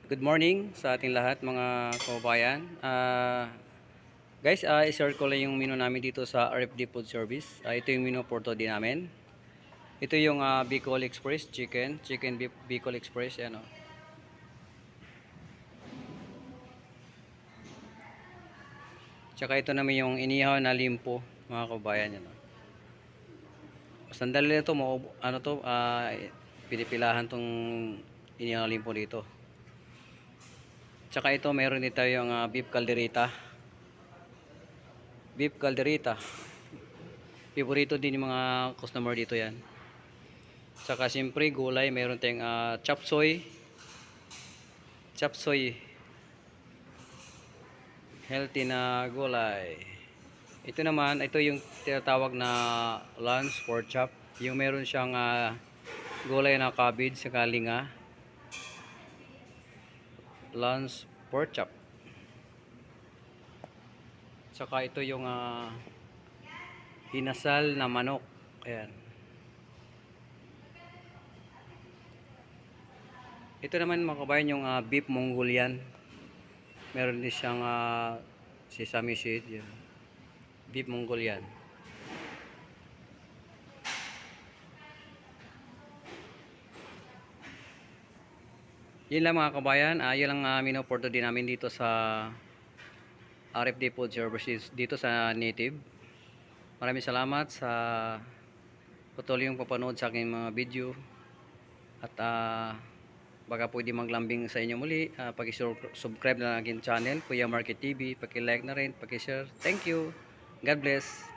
Good morning sa ating lahat mga kababayan. Guys, i-share ko lang yung menu namin dito sa RFD Food Service. Ito yung menu for today namin. Ito yung Bicol Express chicken beef Bicol Express. Ano. Tsaka ito naman yung inihaw na limpo mga kababayan. Ano. Sandali na ito, ano to, pinipilahan tong inihaw na limpo dito. Tsaka ito meron dito yung beef calderita. Beef calderita. Favorito din ng mga customer dito yan. Saka siyempre gulay, meron tayong chop suey. Chop suey. Healthy na gulay. Ito naman, ito yung tinatawag na lunch pork chop. Yung meron siyang gulay na cabbage sa kalinga. Lunch pork chop. Saka ito yung hinasal na manok. Ayan. Ito naman mga kabayan yung beef Mongolian. Meron din siyang sesame seed. Yan. Beef Mongolian. Yun lang mga kabayan. Yun lang menu for today namin dito sa RFD Food Services dito sa Native. Maraming salamat sa patuloy yung papanood sa aking mga video. At baka pwede maglambing sa inyo muli. Pag-subscribe na lang aking channel, Kuya Market TV. Paki-like na rin, paki-share. Thank you. God bless.